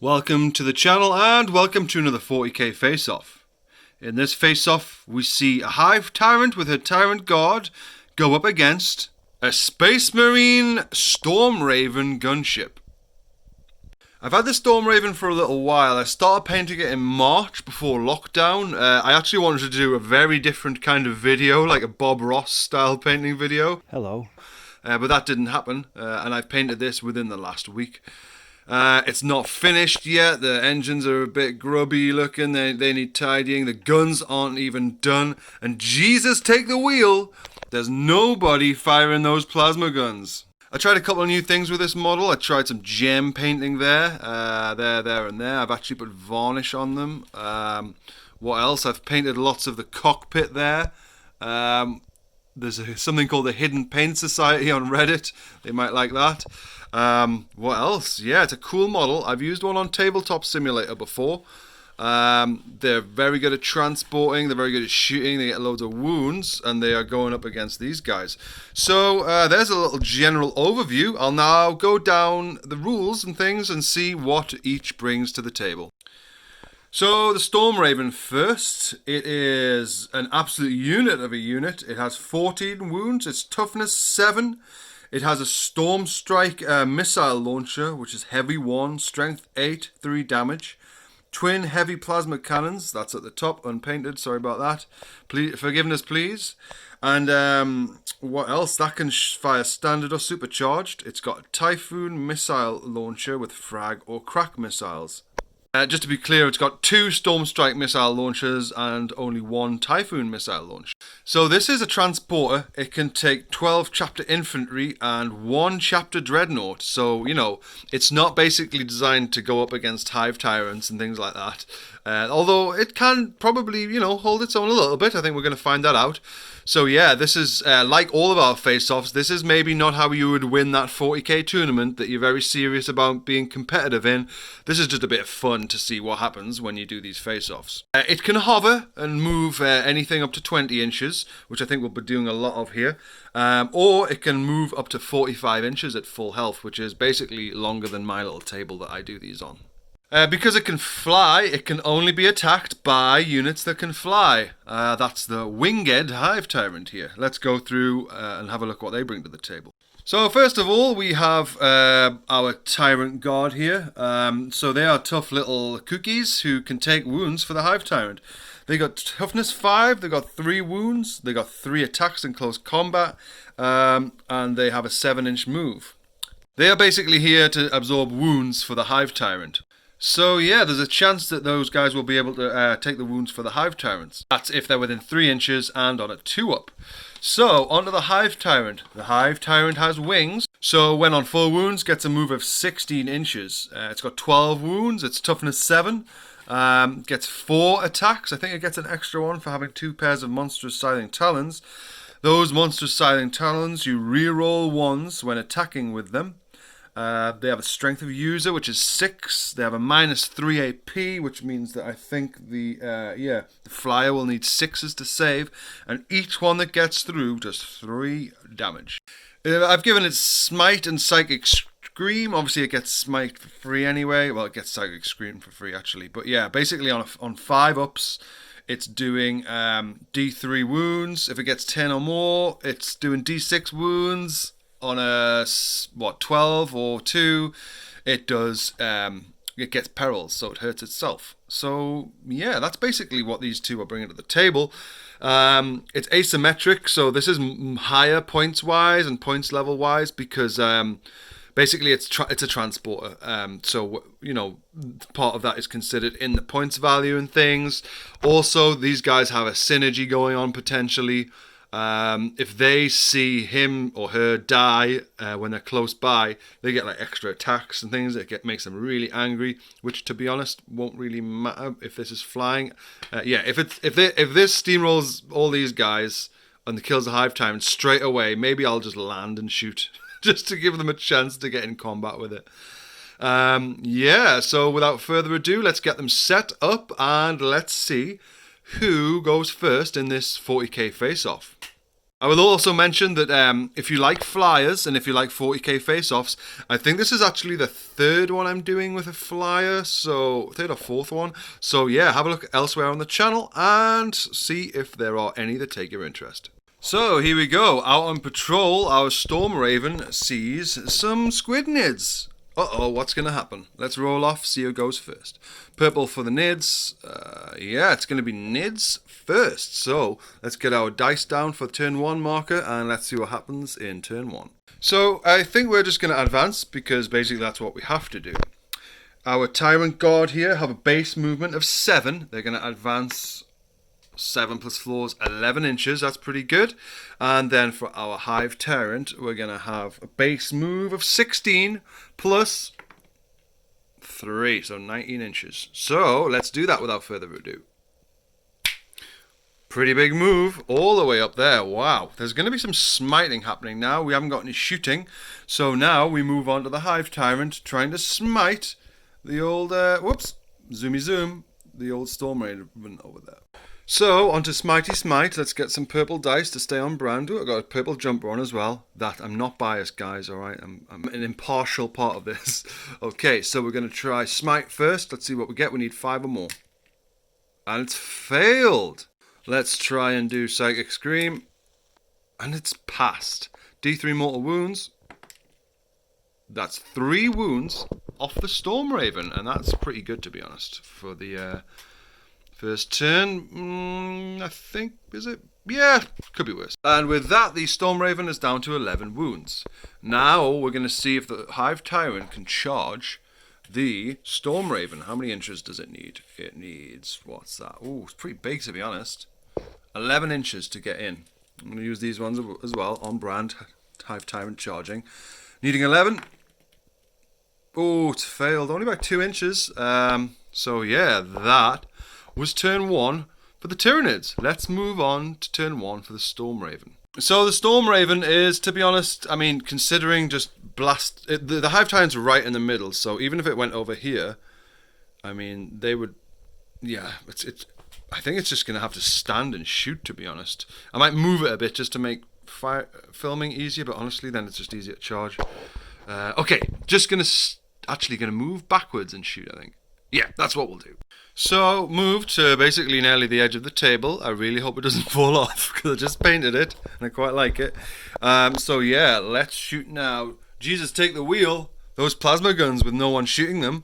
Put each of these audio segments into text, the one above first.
Welcome to the channel and welcome to another 40k Faceoff. In this Faceoff we see a Hive Tyrant with her Tyrant Guard go up against a Space Marine Stormraven Gunship. I've had the Stormraven for a little while. I started painting it in March before lockdown. I actually wanted to do a very different kind of video, like a Bob Ross style painting video. Hello. But that didn't happen, and I've painted this within the last week. It's not finished yet. The engines are a bit grubby looking. They need tidying. The guns aren't even done. And Jesus take the wheel, there's nobody firing those plasma guns. I tried a couple of new things with this model. I tried some gem painting there, there and there. I've actually put varnish on them. What else? I've painted lots of the cockpit there. There's something called the Hidden Paint Society on Reddit. They might like that. What else? Yeah, it's a cool model. I've used one on Tabletop Simulator before. They're very good at transporting, they're very good at shooting, they get loads of wounds, and they are going up against these guys. So, there's a little general overview. I'll now go down the rules and things and see what each brings to the table. So, the Stormraven first. It is an absolute unit of a unit. It has 14 wounds, it's toughness 7. It has a Storm Strike missile launcher, which is heavy 1, strength 8, 3 damage. Twin heavy plasma cannons, that's at the top, unpainted, sorry about that. Please, forgiveness please. And what else? That can fire standard or supercharged. It's got a Typhoon missile launcher with frag or crack missiles. Just to be clear, it's got 2 Storm Strike missile launchers and only 1 Typhoon missile launcher. So this is a transporter. It can take 12 chapter infantry and 1 chapter dreadnought. So, you know, it's not basically designed to go up against Hive Tyrants and things like that. Although it can probably, you know, hold its own a little bit. I think we're going to find that out. So yeah, this is, like all of our face-offs, this is maybe not how you would win that 40k tournament that you're very serious about being competitive in. This is just a bit of fun to see what happens when you do these face-offs. It can hover and move anything up to 20 inches, which I think we'll be doing a lot of here. Or it can move up to 45 inches at full health, which is basically longer than my little table that I do these on. Because it can fly, it can only be attacked by units that can fly. That's the Winged Hive Tyrant here. Let's go through and have a look what they bring to the table. So first of all, we have our Tyrant Guard here. So they are tough little cookies who can take wounds for the Hive Tyrant. They got toughness 5, they got 3 wounds, they got 3 attacks in close combat, and they have a 7-inch move. They are basically here to absorb wounds for the Hive Tyrant. So yeah, there's a chance that those guys will be able to take the wounds for the Hive Tyrants. That's if they're within 3 inches and on a 2-up. So, onto the Hive Tyrant. The Hive Tyrant has wings, so when on full wounds, gets a move of 16 inches. It's got 12 wounds, it's toughness 7, gets 4 attacks. I think it gets an extra one for having 2 pairs of monstrous scything talons. Those monstrous scything talons, you reroll 1s when attacking with them. They have a strength of user, which is 6. They have a -3 AP, which means that I think the flyer will need 6s to save, and each one that gets through does 3 damage. I've given it Smite and Psychic Scream. Obviously, it gets Smite for free anyway. Well, it gets Psychic Scream for free actually, but yeah, basically on 5 ups. It's doing D3 wounds. If it gets 10 or more, it's doing D6 wounds. On a 12 or 2, it does it gets perils, so it hurts itself. So yeah, that's basically what these two are bringing to the table. It's asymmetric, so this is higher points wise and points level wise because basically it's a transporter. So you know, part of that is considered in the points value and things. Also, these guys have a synergy going on potentially. If they see him or her die when they're close by, they get like extra attacks and things. It makes them really angry, which to be honest won't really matter if this is flying. Yeah, if this steamrolls all these guys and kills the Hive Tyrant straight away, maybe I'll just land and shoot just to give them a chance to get in combat with it. Yeah, so without further ado, let's get them set up and let's see who goes first in this 40k face-off. I will also mention that if you like flyers and if you like 40k face-offs, I think this is actually the third one I'm doing with a flyer, so third or fourth one. So yeah, have a look elsewhere on the channel and see if there are any that take your interest. So here we go, out on patrol, our Stormraven sees some squid nids. Uh-oh, what's going to happen? Let's roll off, see who goes first. Purple for the nids. Yeah, it's going to be nids first. So let's get our dice down for turn 1 marker and let's see what happens in turn 1. So I think we're just going to advance because basically that's what we have to do. Our Tyrant Guard here have a base movement of 7. They're going to advance 7 plus floors, 11 inches. That's pretty good. And then for our Hive Tyrant, we're going to have a base move of 16 plus 3, so 19 inches. So let's do that without further ado. Pretty big move all the way up there. Wow. There's going to be some smiting happening now. We haven't got any shooting. So now we move on to the Hive Tyrant trying to smite the old, whoops, zoomy zoom, the old Stormraven over there. So, on to Smitey Smite. Let's get some purple dice to stay on brand. Ooh, I've got a purple jumper on as well. That, I'm not biased, guys, alright? I'm an impartial part of this. Okay, so we're going to try Smite first. Let's see what we get. We need 5 or more. And it's failed. Let's try and do Psychic Scream. And it's passed. D3 mortal wounds. That's 3 wounds off the Stormraven. And that's pretty good, to be honest, for the... first turn, I think, is it? Yeah, could be worse. And with that, the Stormraven is down to 11 wounds. Now we're going to see if the Hive Tyrant can charge the Stormraven. How many inches does it need? It needs, what's that? Oh, it's pretty big, to be honest. 11 inches to get in. I'm going to use these ones as well, on brand. Hive Tyrant charging. Needing 11. Oh, it's failed. Only about 2 inches. So yeah, that was turn 1 for the Tyranids. Let's move on to turn 1 for the Stormraven. So the Stormraven is, to be honest, I mean, considering just blast... the Hive Tyrant's right in the middle, so even if it went over here, I mean, they would... Yeah, it's. I think it's just going to have to stand and shoot, to be honest. I might move it a bit just to make filming easier, but honestly, then it's just easier to charge. Okay, just going to... actually going to move backwards and shoot, I think. Yeah, that's what we'll do. So, move to basically nearly the edge of the table. I really hope it doesn't fall off, because I just painted it, and I quite like it. So yeah, let's shoot now. Jesus, take the wheel. Those plasma guns with no one shooting them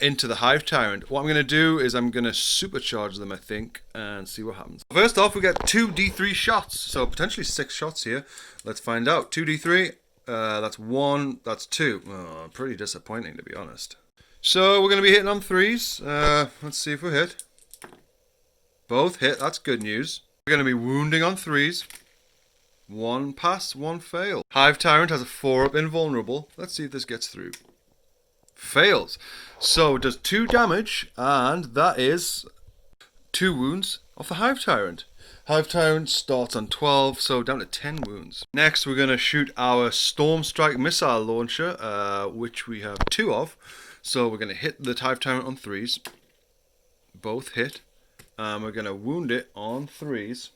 into the Hive Tyrant. What I'm going to do is I'm going to supercharge them, I think, and see what happens. First off, we get 2 D3 shots, so potentially 6 shots here. Let's find out. 2 D3, that's 1, that's 2. Oh, pretty disappointing, to be honest. So we're going to be hitting on 3s. Let's see if we hit. Both hit. That's good news. We're going to be wounding on 3s. 1 pass, 1 fail. Hive Tyrant has a 4-up invulnerable. Let's see if this gets through. Fails. So it does 2 damage, and that is 2 wounds off the Hive Tyrant. Hive Tyrant starts on 12, so down to 10 wounds. Next, we're going to shoot our Storm Strike missile launcher, which we have 2 of. So we're going to hit the Hive Tyrant on 3s. Both hit. We're going to wound it on 3s.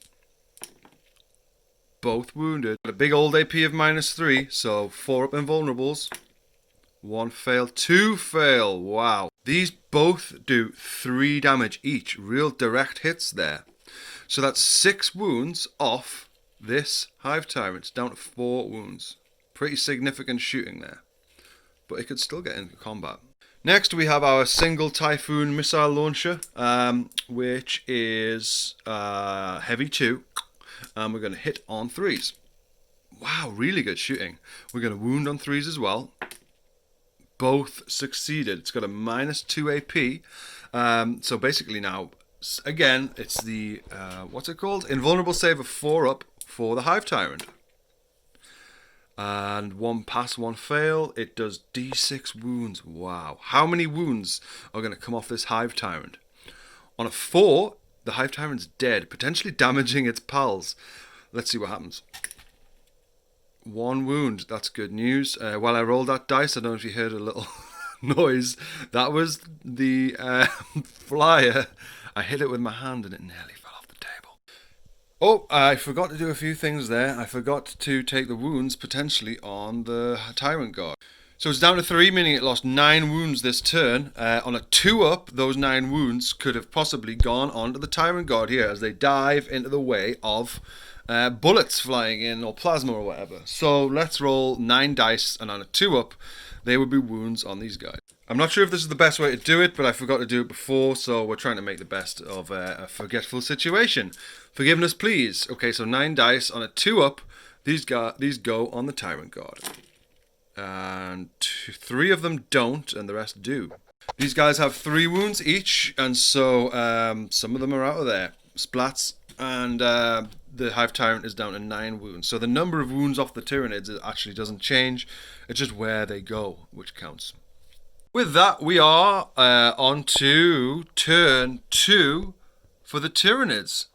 Both wounded. Got a big old AP of -3, so 4-up invulnerables. 1 fail, 2 fail. Wow. These both do 3 damage each. Real direct hits there. So that's 6 wounds off this Hive Tyrant. Down to 4 wounds. Pretty significant shooting there. But it could still get into combat. Next, we have our single Typhoon missile launcher, which is heavy 2, and we're going to hit on 3s. Wow, really good shooting. We're going to wound on 3s as well. Both succeeded. It's got a -2 AP. So basically now, again, it's the, what's it called? Invulnerable save of 4-up for the Hive Tyrant. And 1 pass, 1 fail. It does D6 wounds. Wow. How many wounds are going to come off this Hive Tyrant? On a 4, the Hive Tyrant's dead, potentially damaging its pals. Let's see what happens. 1 wound. That's good news. While I rolled that dice, I don't know if you heard a little noise. That was the flyer. I hit it with my hand and it nearly fell off the table. Oh, I forgot to do a few things there. I forgot to take the wounds potentially on the Tyrant Guard. So it's down to 3, meaning it lost 9 wounds this turn. On a 2-up, those 9 wounds could have possibly gone onto the Tyrant Guard here as they dive into the way of bullets flying in or plasma or whatever. So let's roll 9 dice, and on a 2-up, they would be wounds on these guys. I'm not sure if this is the best way to do it, but I forgot to do it before, so we're trying to make the best of a forgetful situation. Forgiveness, please. Okay, so 9 dice on a 2-up. These go on the Tyrant Guard. And 3 of them don't, and the rest do. These guys have 3 wounds each, and so some of them are out of there. Splats, and the Hive Tyrant is down to 9 wounds. So the number of wounds off the Tyranids actually doesn't change. It's just where they go, which counts. With that, we are on to turn 2 for the Tyranids.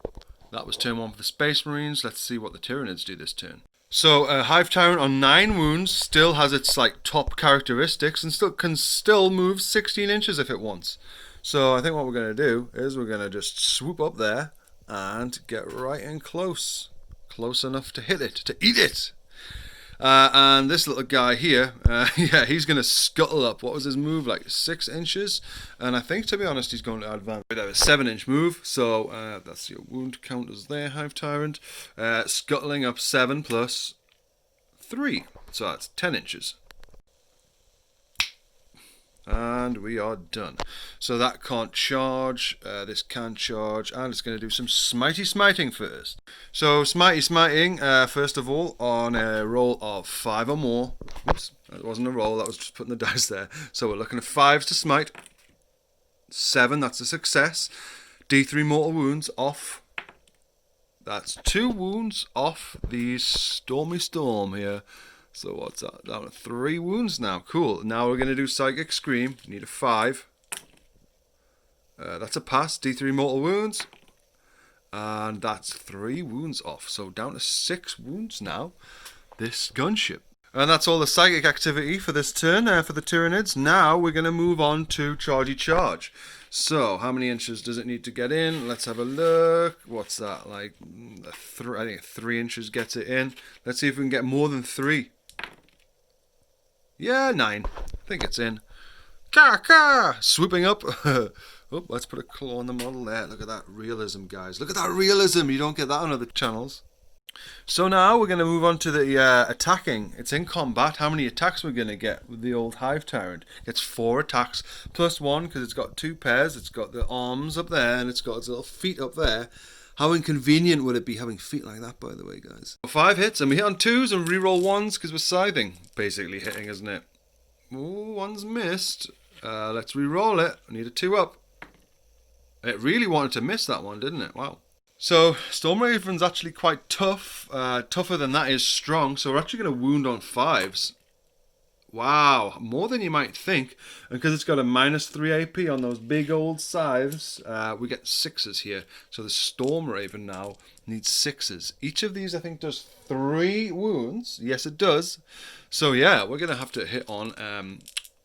That was turn 1 for the Space Marines. Let's see what the Tyranids do this turn. So Hive Tyrant on 9 wounds still has its top characteristics and can still move 16 inches if it wants. So I think what we're going to do is we're going to just swoop up there and get right in close enough to hit it, to eat it. And this little guy here, yeah, he's going to scuttle up. What was his move, like 6 inches? And I think, to be honest, he's going to advance. We have a 7-inch move, so that's your wound counters there, Hive Tyrant. Scuttling up 7 plus 3, so that's 10 inches. And we are done. So that can't charge, this can charge, and it's going to do some smiting first. So smiting, first of all, on a roll of 5 or more. Oops, that wasn't a roll, that was just putting the dice there. So we're looking at 5s to smite. 7, that's a success. D3 mortal wounds off. That's 2 wounds off the Stormy Storm here. So what's that? Down to 3 wounds now. Cool. Now we're going to do Psychic Scream. Need a 5. That's a pass. D3 mortal wounds. And that's 3 wounds off. So down to 6 wounds now. This gunship. And that's all the psychic activity for this turn for the Tyranids. Now we're going to move on to Chargey Charge. So how many inches does it need to get in? Let's have a look. What's that? Like, I think 3 inches gets it in. Let's see if we can get more than 3. Yeah, 9. I think it's in. Ka! Swooping up. Oh, let's put a claw on the model there. Look at that realism, guys. Look at that realism. You don't get that on other channels. So now we're going to move on to the attacking. It's in combat. How many attacks we're going to get with the old Hive Tyrant? Gets 4 attacks plus 1 because it's got 2 pairs. It's got the arms up there and it's got its little feet up there. How inconvenient would it be having feet like that, by the way, guys? 5 hits, and we hit on 2s and reroll 1s because we're scything. Basically hitting, isn't it? Ooh, 1's missed. Let's reroll it. I need a 2-up. It really wanted to miss that one, didn't it? Wow. So, Stormraven's actually quite tough. Tougher than that is strong, so we're actually going to wound on 5s. Wow, more than you might think. And because it's got a -3 AP on those big old scythes, we get 6s here. So the Stormraven now needs 6s. Each of these, I think, does 3 wounds. Yes, it does. So yeah, we're going to have to hit on...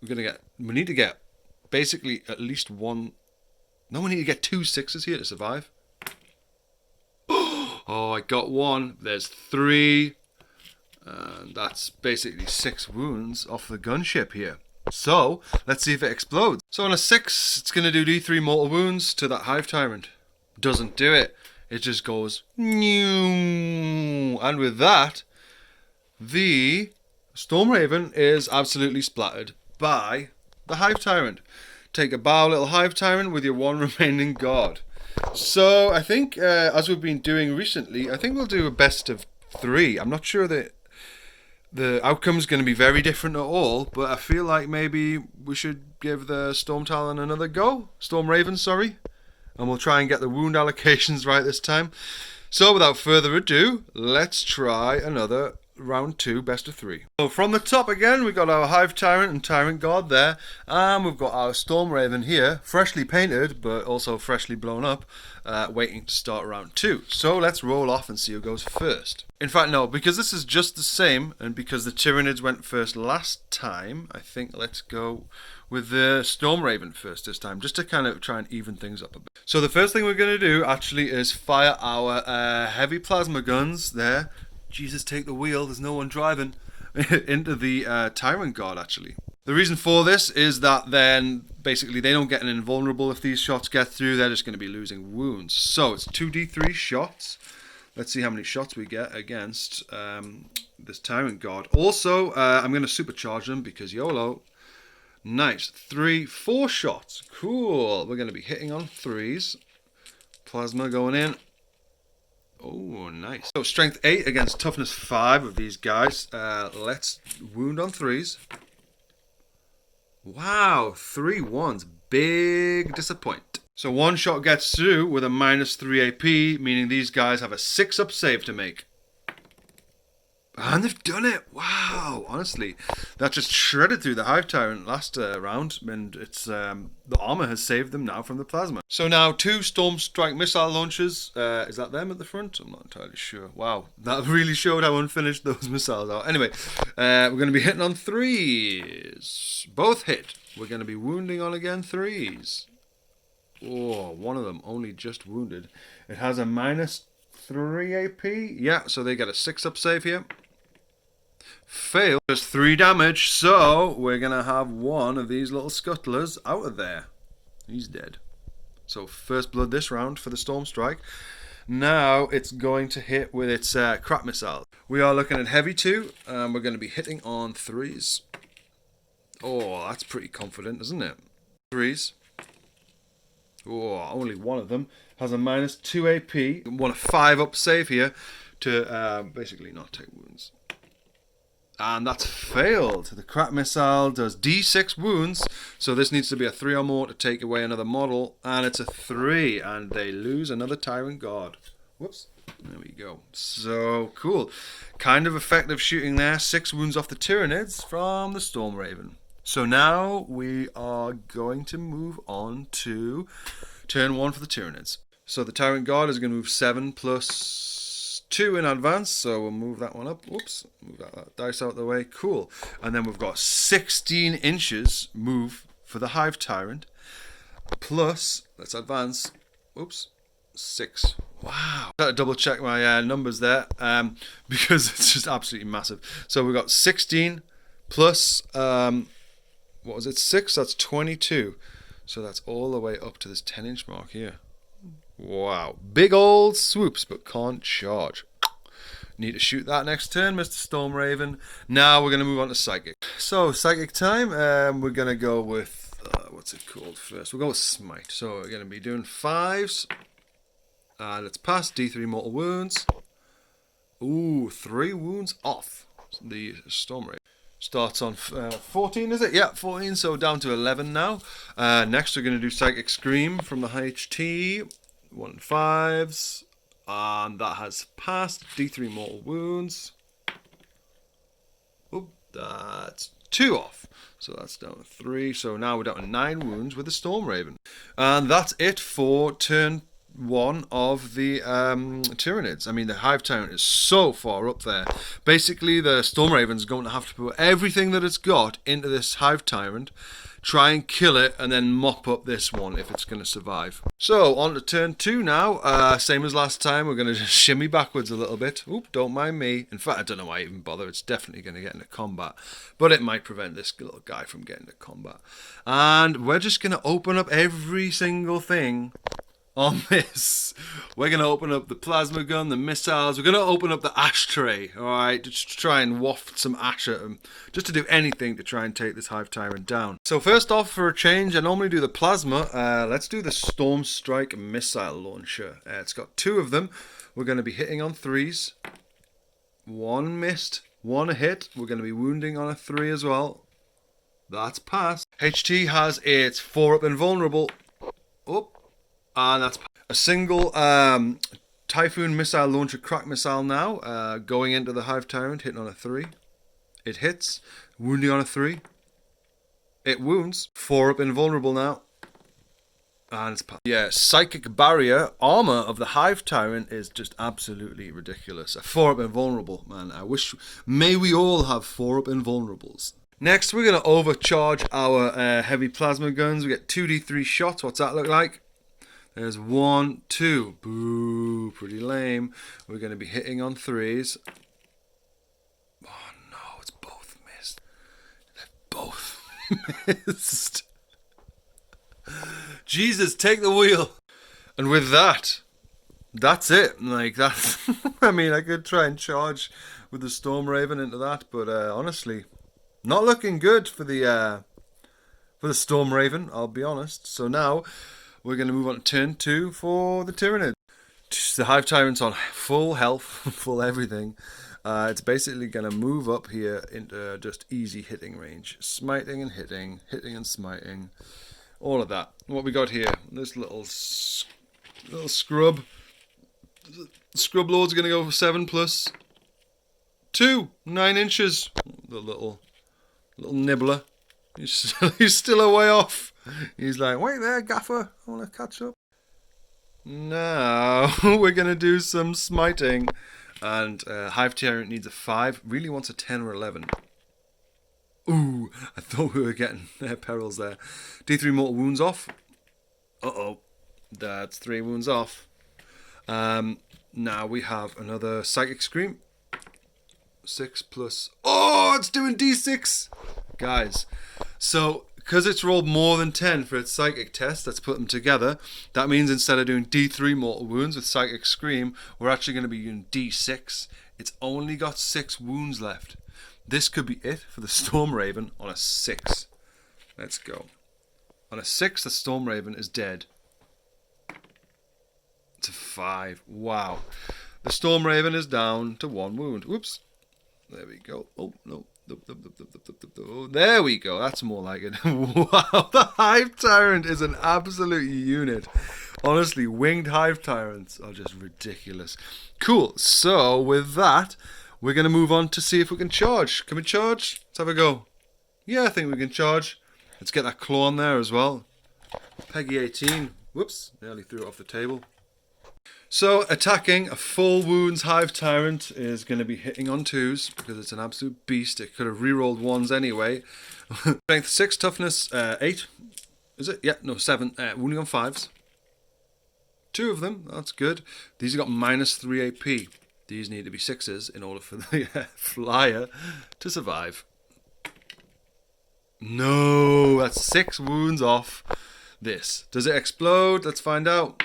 we need to get basically at least 1... No, we need to get 2 6s here to survive. Oh, I got 1. There's 3... And that's basically 6 wounds off the gunship here. So, let's see if it explodes. So on a 6, it's going to do D3 mortal wounds to that Hive Tyrant. Doesn't do it. It just goes... And with that, the Stormraven is absolutely splattered by the Hive Tyrant. Take a bow, little Hive Tyrant, with your 1 remaining guard. So, I think, as we've been doing recently, I think we'll do a best of 3. I'm not sure that the outcome's going to be very different at all, but I feel like maybe we should give the Storm Talon another go. Stormraven, sorry. And we'll try and get the wound allocations right this time. So without further ado, let's try another round 2, best of 3. So from the top again, we've got our Hive Tyrant and Tyrant Guard there, and we've got our Stormraven here, freshly painted, but also freshly blown up, waiting to start round 2. So let's roll off and see who goes first. In fact, no, because this is just the same, and because the Tyranids went first last time, I think let's go with the Stormraven first this time, just to kind of try and even things up a bit. So the first thing we're going to do, actually, is fire our heavy plasma guns there. Jesus, take the wheel, there's no one driving. Into the Tyrant Guard, actually. The reason for this is that then, basically, they don't get an invulnerable if these shots get through. They're just going to be losing wounds. So, it's 2d3 shots. Let's see how many shots we get against this Tyrant Guard. Also, I'm going to supercharge them because YOLO. Nice. 4 shots. Cool. We're going to be hitting on 3s. Plasma going in. Oh, nice. So, strength 8 against toughness 5 of these guys. Let's wound on 3s. Wow, 3 1s. Big disappoint. So, 1 shot gets through with a -3 AP, meaning these guys have a 6-up save to make. And they've done it! Wow! Honestly, that just shredded through the Hive Tyrant last round, and it's the armor has saved them now from the plasma. So now 2 Storm Strike missile launchers. Is that them at the front? I'm not entirely sure. Wow, that really showed how unfinished those missiles are. Anyway, we're going to be hitting on 3s. Both hit. We're going to be wounding on again 3s. Oh, one of them only just wounded. It has a -3 AP. Yeah, so they get a 6-up save here. Fail. Just 3 damage, so we're going to have one of these little scuttlers out of there. He's dead. So first blood this round for the Storm Strike. Now it's going to hit with its crap missile. We are looking at heavy 2, and we're going to be hitting on 3s. Oh, that's pretty confident, isn't it? 3s. Oh, only one of them has a -2 AP. Want a 5-up save here to basically not take wounds. And that's failed. The crap missile does D6 wounds, so this needs to be a 3 or more to take away another model, and it's a 3, and they lose another Tyrant Guard. Whoops. There we go. So cool. Kind of effective shooting there. 6 wounds off the Tyranids from the Stormraven. So now we are going to move on to turn 1 for the Tyranids. So the Tyrant Guard is going to move 7 plus 2 in advance, so we'll move that one up. Whoops, move that dice out of the way. Cool. And then we've got 16 inches move for the Hive Tyrant. Plus, let's advance. Oops, 6. Wow. Got to double check my numbers there because it's just absolutely massive. So we've got 16 plus, what was it, 6? That's 22. So that's all the way up to this 10-inch mark here. Wow. Big old swoops, but can't charge. Need to shoot that next turn, Mr. Stormraven. Now we're going to move on to Psychic. So, Psychic time. We're going to go with, what's it called first? We'll go with Smite. So, we're going to be doing 5s. Let's pass. D3 mortal wounds. Ooh, 3 wounds off the Stormraven. Starts on 14, is it? Yeah, 14, so down to 11 now. Next, we're going to do Psychic Scream from the HT. 1 5s. And that has passed. D3 mortal wounds. Oh, that's 2 off. So that's down to 3. So now we're down to 9 wounds with the Stormraven. And that's it for turn 1 of the Tyranids. I mean, the Hive Tyrant is so far up there. Basically, the Stormraven's going to have to put everything that it's got into this Hive Tyrant, try and kill it, and then mop up this one if it's going to survive. So, on to turn 2 now. Same as last time, we're going to just shimmy backwards a little bit. Oop, don't mind me. In fact, I don't know why I even bother. It's definitely going to get into combat. But it might prevent this little guy from getting to combat. And we're just going to open up every single thing on this. We're going to open up the plasma gun, the missiles. We're going to open up the ashtray, alright, just to try and waft some ash at them. Just to do anything to try and take this Hive Tyrant down. So first off, for a change, I normally do the plasma. Let's do the Storm Strike missile launcher. It's got 2 of them. We're going to be hitting on 3s. 1 missed, 1 hit. We're going to be wounding on a 3 as well. That's passed. HT has its 4-up invulnerable. Oh. And that's a single Typhoon missile launcher crack missile now. Going into the Hive Tyrant, hitting on a 3. It hits. Wounding on a 3. It wounds. 4 up invulnerable now. And it's yeah, psychic barrier armor of the Hive Tyrant is just absolutely ridiculous. A 4 up invulnerable, man. I wish, may we all have 4 up invulnerables. Next, we're going to overcharge our heavy plasma guns. We get 2d3 shots. What's that look like? There's 1, 2. Boo, pretty lame. We're going to be hitting on 3s. Oh no, it's both missed. They're both missed. Jesus, take the wheel. And with that, that's it. Like, that's, I mean, I could try and charge with the Stormraven into that, but honestly, not looking good for the Stormraven, I'll be honest. So now, we're going to move on to turn 2 for the Tyrant. The Hive Tyrant's on full health, full everything. It's basically going to move up here into just easy hitting range. Smiting and hitting, hitting and smiting. All of that. What we got here, this little scrub. Scrub Lord's going to go for 7 plus 2, 9 inches. The little nibbler. He's still a way off. He's like, wait there, Gaffer, I want to catch up. Now, we're going to do some smiting. And Hive Tyrant needs a 5, really wants a 10 or 11. Ooh, I thought we were getting perils there. D3 mortal wounds off. Uh-oh, that's 3 wounds off. Now we have another Psychic Scream. 6 plus... Oh, it's doing D6! Guys, so... because it's rolled more than 10 for its Psychic test, let's put them together. That means instead of doing D3 mortal wounds with Psychic Scream, we're actually going to be using D6. It's only got 6 wounds left. This could be it for the Stormraven on a 6. Let's go. On a 6, the Stormraven is dead. It's a 5. Wow. The Stormraven is down to 1 wound. Whoops. There we go. Oh, no. There we go. That's more like it. Wow, the Hive Tyrant is an absolute unit. Honestly, winged Hive Tyrants are just ridiculous. Cool. So with that, we're going to move on to see if we can charge. Can we charge? Let's have a go. Yeah, I think we can charge. Let's get that claw on there as well. Peggy 18. Whoops, nearly threw it off the table. So, attacking a full wounds Hive Tyrant is going to be hitting on 2s because it's an absolute beast. It could have rerolled 1s anyway. Strength 6, toughness 8. Is it? Yeah, no, 7. Wounding on 5s. 2 of them, that's good. These have got minus 3 AP. These need to be 6s in order for the flyer to survive. No, that's 6 wounds off this. Does it explode? Let's find out.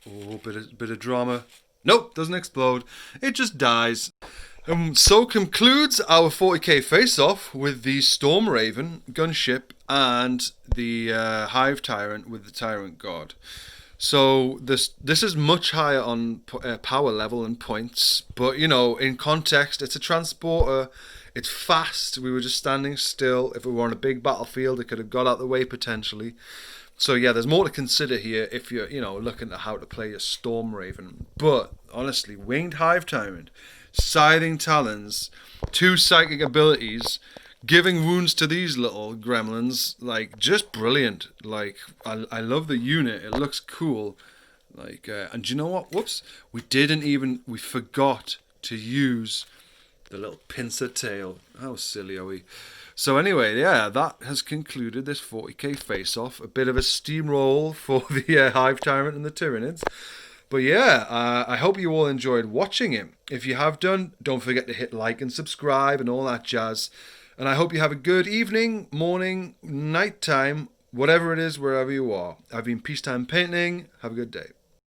Oh, bit of drama. Nope, doesn't explode. It just dies. So concludes our 40k face-off with the Stormraven Gunship and the Hive Tyrant with the Tyrant Guard. So this is much higher on power level and points, but you know, in context, it's a transporter. It's fast. We were just standing still. If we were on a big battlefield, it could have got out of the way potentially. So yeah, there's more to consider here if you're, looking at how to play a Stormraven. But honestly, winged Hive Tyrant, scything talons, 2 psychic abilities, giving wounds to these little gremlins, like, just brilliant. Like, I love the unit. It looks cool. Like, and do you know what? Whoops, we forgot to use the little pincer tail. How silly are we? So anyway, yeah, that has concluded this 40k face-off. A bit of a steamroll for the Hive Tyrant and the Tyranids. But yeah, I hope you all enjoyed watching it. If you have done, don't forget to hit like and subscribe and all that jazz. And I hope you have a good evening, morning, night time, whatever it is, wherever you are. I've been Peacetime Painting. Have a good day.